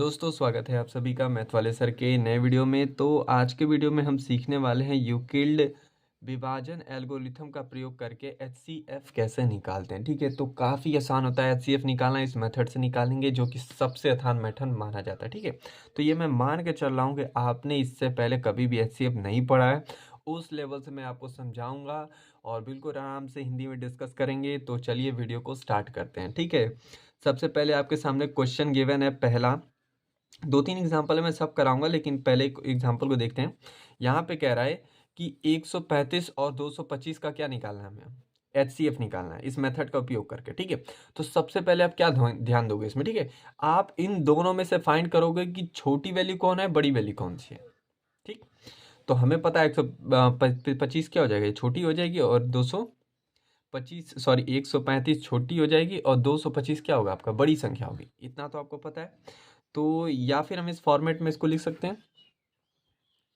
दोस्तों स्वागत है आप सभी का मैथ वाले सर के नए वीडियो में। तो आज के वीडियो में हम सीखने वाले हैं यूक्लिड विभाजन एल्गोरिथम का प्रयोग करके एचसीएफ कैसे निकालते हैं। ठीक है, तो काफ़ी आसान होता है एचसीएफ निकालना। इस मेथड से निकालेंगे जो कि सबसे आसान मेथड माना जाता है। ठीक है, तो ये मैं मान के चल रहा हूँ कि आपने इससे पहले कभी भी एचसीएफ नहीं पढ़ा है। उस लेवल से मैं आपको समझाऊंगा और बिल्कुल आराम से हिंदी में डिस्कस करेंगे। तो चलिए वीडियो को स्टार्ट करते हैं। ठीक है, सबसे पहले आपके सामने क्वेश्चन गिवन है। पहला दो तीन एग्जाम्पल है, मैं सब कराऊंगा लेकिन पहले एक एग्जाम्पल को देखते हैं। यहाँ पे कह रहा है कि 135 और 225 का क्या निकालना है, हमें एचसीएफ निकालना है इस मेथड का उपयोग करके। ठीक है, तो सबसे पहले आप क्या ध्यान दोगे इसमें। ठीक है, आप इन दोनों में से फाइंड करोगे कि छोटी वैल्यू कौन है, बड़ी वैल्यू कौन सी है। ठीक, तो हमें पता है 125 क्या हो जाएगा, छोटी हो जाएगी, और 135 छोटी हो जाएगी और 225 क्या होगा, आपका बड़ी संख्या होगी। इतना तो आपको पता है। तो या फिर हम इस फॉर्मेट में इसको लिख सकते हैं,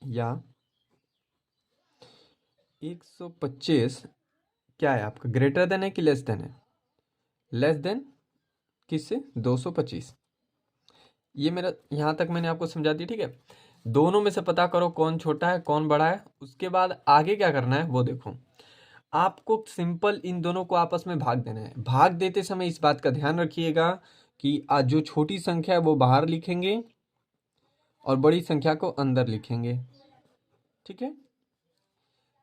या 125 क्या है आपका, ग्रेटर देन है कि लेस देन है, लेस देन किससे, 225। ये मेरा यहाँ तक मैंने आपको समझा दिया। ठीक है, दोनों में से पता करो कौन छोटा है कौन बड़ा है। उसके बाद आगे क्या करना है वो देखो। आपको सिंपल इन दोनों को आपस में भाग देना है। भाग देते समय इस बात का ध्यान रखिएगा कि आज जो छोटी संख्या है वो बाहर लिखेंगे और बड़ी संख्या को अंदर लिखेंगे। ठीक है,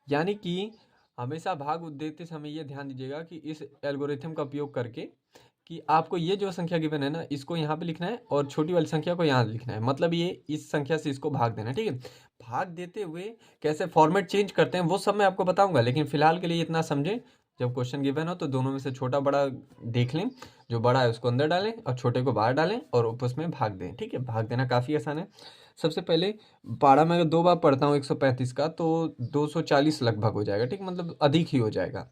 यानी कि हमेशा भाग देते समय ये ध्यान दीजिएगा कि इस एल्गोरिथम का उपयोग करके कि आपको ये जो संख्या गिवन है ना, इसको यहाँ पे लिखना है और छोटी वाली संख्या को यहाँ लिखना है। मतलब ये इस संख्या से इसको भाग देना है। ठीक है, भाग देते हुए कैसे फॉर्मेट चेंज करते हैं वो सब मैं आपको बताऊंगा, लेकिन फिलहाल के लिए इतना समझें। जब क्वेश्चन गिवन हो तो दोनों में से छोटा बड़ा देख लें, जो बड़ा है उसको अंदर डालें और छोटे को बाहर डालें और आपस में भाग दें। ठीक है, भाग देना काफ़ी आसान है। सबसे पहले पारा में अगर दो बार पढ़ता हूँ 135 का तो 240 लगभग हो जाएगा। ठीक, मतलब अधिक ही हो जाएगा,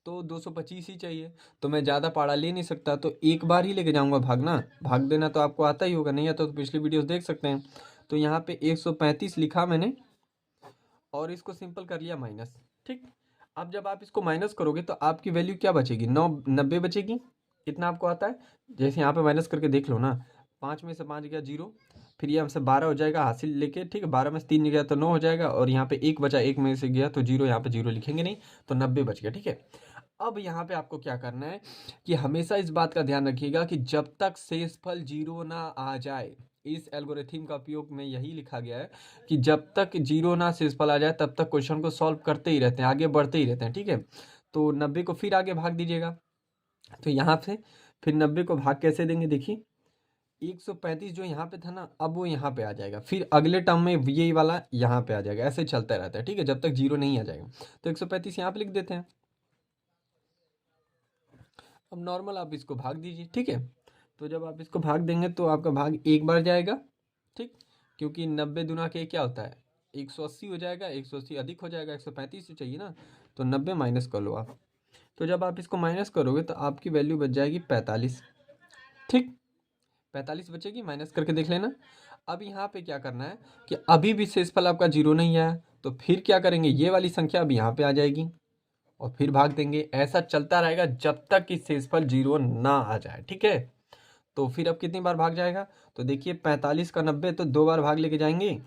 तो 225 ही चाहिए। तो मैं ज़्यादा पारा ले नहीं सकता, तो एक बार ही लेके जाऊंगा भागना। भाग देना तो आपको आता ही होगा, नहीं आता तो पिछली वीडियोस देख सकते हैं। तो यहाँ पे 135 लिखा मैंने और इसको सिंपल कर लिया माइनस। ठीक, अब जब आप इसको माइनस करोगे तो आपकी वैल्यू क्या बचेगी, 90 बचेगी। इतना आपको आता है। जैसे यहाँ पे माइनस करके देख लो ना, 5 में से 5 गया 0, फिर ये हमसे 12 हो जाएगा हासिल लेके। ठीक है, 12 में से 3 गया तो 9 हो जाएगा, और यहाँ पे 1 बचा, 1 में से गया तो 0, यहाँ पे 0 लिखेंगे नहीं, तो 90 बच गया। ठीक है, अब यहाँ पे आपको क्या करना है कि हमेशा इस बात का ध्यान रखिएगा कि जब तक शेषफल 0 ना आ जाए, इस एल्गोरिथम का उपयोग में यही लिखा गया है कि जब तक 0 ना शेषफल आ जाए तब तक क्वेश्चन को सॉल्व करते ही रहते हैं, आगे बढ़ते ही रहते हैं। ठीक है, तो 90 को फिर आगे भाग दीजिएगा। तो यहाँ से फिर 90 को भाग कैसे देंगे, देखिए 135 जो यहाँ पे था ना, अब वो यहाँ पे आ जाएगा, फिर अगले टर्म में ये वाला यहाँ पे आ जाएगा। ऐसे चलता रहता है। ठीक है, जब तक 0 नहीं आ जाएगा। तो 135 यहाँ पे लिख देते हैं। अब नॉर्मल आप इसको भाग दीजिए। ठीक है, तो जब आप इसको भाग देंगे तो आपका भाग एक बार जाएगा। ठीक, क्योंकि 90 दुना के क्या होता है, 180 हो जाएगा। 180 अधिक हो जाएगा, 135 ही चाहिए ना, तो 90 माइनस कर लो आप। तो जब आप इसको माइनस करोगे तो आपकी वैल्यू बच जाएगी 45। ठीक, 45 बचेगी, माइनस करके देख लेना। अब यहाँ पे क्या करना है कि अभी भी शेषफल आपका 0 नहीं आया, तो फिर क्या करेंगे, ये वाली संख्या अब यहाँ पे आ जाएगी और फिर भाग देंगे। ऐसा चलता रहेगा जब तक कि शेषफल 0 ना आ जाए। ठीक है, तो फिर अब कितनी बार भाग जाएगा, तो देखिए 45 का 90, तो 2 बार भाग लेके जाएंगे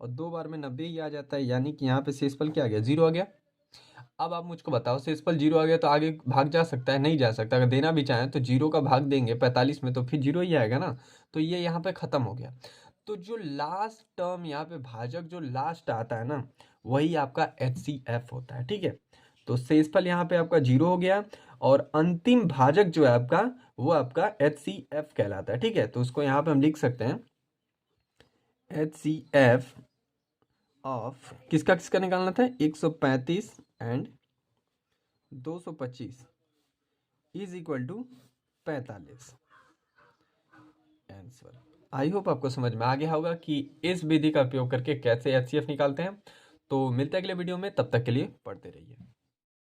और 2 बार में 90 ही आ जाता है, यानी कि यहाँ पे शेषफल क्या आ गया, 0 आ गया। अब आप मुझको बताओ, शेषफल 0 आ गया तो आगे भाग जा सकता है, नहीं जा सकता। अगर देना भी चाहें तो 0 का भाग देंगे 45 में तो फिर 0 ही आएगा ना, तो ये यहाँ पे खत्म हो गया। तो जो लास्ट टर्म यहाँ पे भाजक जो लास्ट आता है ना, वही आपका एचसीएफ होता है। ठीक है, तो शेषफल यहाँ पे आपका 0 हो गया और अंतिम भाजक जो है आपका, वो आपका एचसीएफ कहलाता है। ठीक है, तो उसको यहाँ पे हम लिख सकते हैं, एचसीएफ ऑफ किसका किसका निकालना था, 135 and 225 is equal to 45। Answer I hope आपको समझ में आ गया होगा कि इस विधि का उपयोग करके कैसे एचसीएफ निकालते हैं। तो मिलते हैं अगले वीडियो में, तब तक के लिए पढ़ते रहिए।